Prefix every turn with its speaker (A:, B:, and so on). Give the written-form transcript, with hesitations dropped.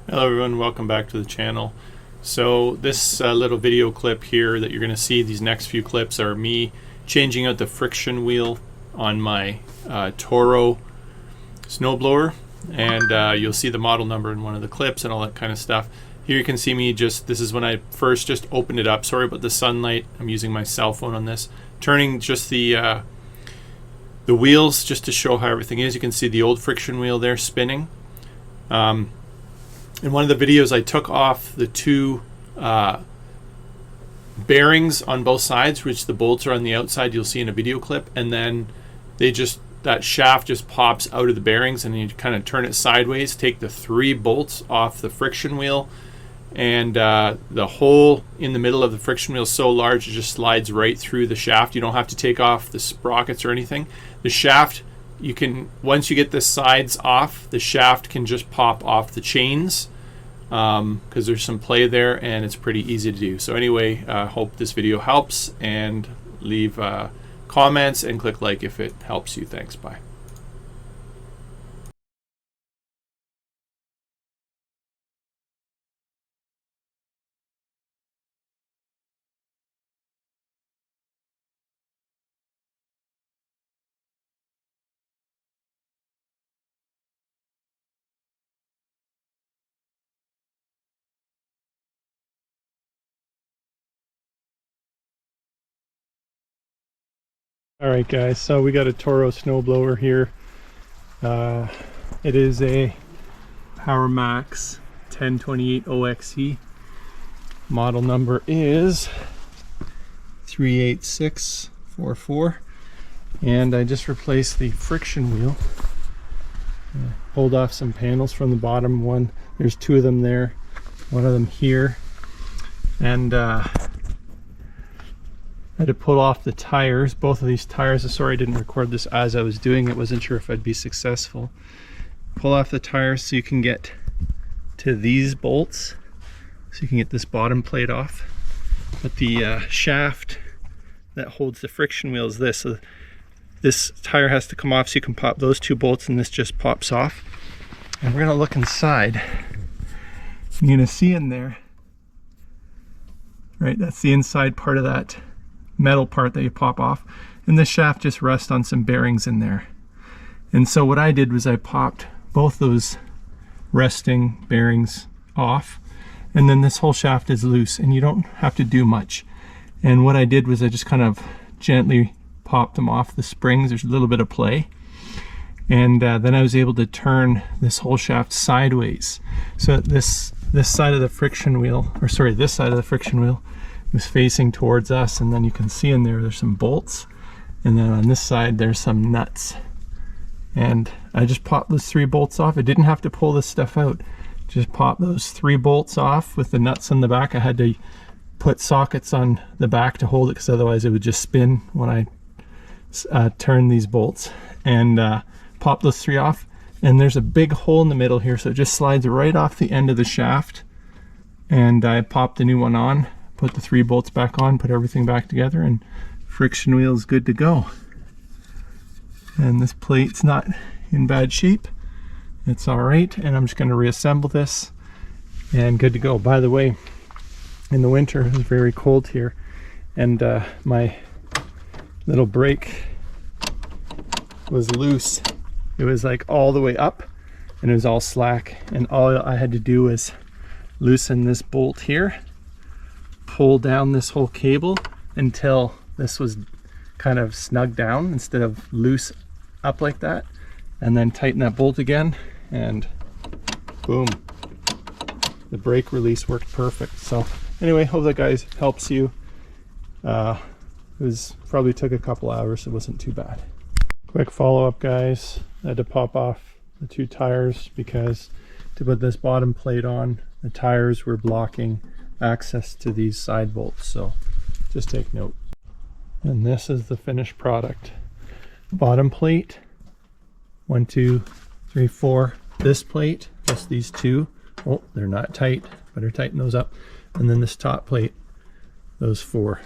A: Hello everyone, welcome back to the channel. So this little video clip here that you're going to see, these next few clips are me changing out the friction wheel on my Toro Snowblower, and you'll see the model number in one of the clips and all that kind of stuff. Here you can see me this is when I first just opened it up. Sorry about the sunlight, I'm using my cell phone on this. Turning just the wheels just to show how everything is. You can see the old friction wheel there spinning. In one of the videos I took off the two bearings on both sides, which the bolts are on the outside, you'll see in a video clip, and then that shaft just pops out of the bearings, and you kind of turn it sideways, take the 3 bolts off the friction wheel, and the hole in the middle of the friction wheel is so large it just slides right through the shaft. You don't have to take off the sprockets or anything. The shaft, once you get the sides off, the shaft can just pop off the chains because there's some play there, and it's pretty easy to do. So anyway, hope this video helps, and leave comments and click like if it helps you. Thanks, bye.
B: Alright guys, so we got a Toro Snowblower here. It is a Powermax 1028 OXE. Model number is 38644, and I just replaced the friction wheel. Pulled off some panels from the bottom one. There's 2 of them there, one of them here, and I had to pull off the tires, both of these tires. Sorry I didn't record this as I was doing it, wasn't sure if I'd be successful. Pull off the tires so you can get to these bolts, so you can get this bottom plate off. But the shaft that holds the friction wheel is this. So this tire has to come off so you can pop those 2 bolts, and this just pops off. And we're gonna look inside. You're gonna see in there, right, that's the inside part of that metal part that you pop off, and the shaft just rests on some bearings in there. And so what I did was I popped both those resting bearings off, and then this whole shaft is loose and you don't have to do much. And what I did was I just kind of gently popped them off the springs. There's a little bit of play, and then I was able to turn this whole shaft sideways, so this side of the friction wheel, or sorry, this side of the friction wheel was facing towards us, and then you can see in there's some bolts, and then on this side there's some nuts. And I just popped those 3 bolts off. I didn't have to pull this stuff out, just pop those 3 bolts off with the nuts on the back. I had to put sockets on the back to hold it, because otherwise it would just spin when I turn these bolts, and pop those 3 off. And there's a big hole in the middle here, so it just slides right off the end of the shaft, and I popped a new one on, put the 3 bolts back on, put everything back together, and friction wheel is good to go. And this plate's not in bad shape. It's all right, and I'm just going to reassemble this, and good to go. By the way, in the winter it was very cold here, and my little brake was loose. It was like all the way up, and it was all slack, and all I had to do was loosen this bolt here, pull down this whole cable until this was kind of snug down instead of loose up like that, and then tighten that bolt again, and boom, the brake release worked perfect. So anyway, hope that guys helps you. It probably took a couple hours, it wasn't too bad. Quick follow-up guys, I had to pop off the 2 tires because to put this bottom plate on, the tires were blocking access to these side bolts, so just take note. And this is the finished product. Bottom plate, 1 2 3 4, this plate plus these 2, oh, they're not tight, better tighten those up, and then this top plate, those 4.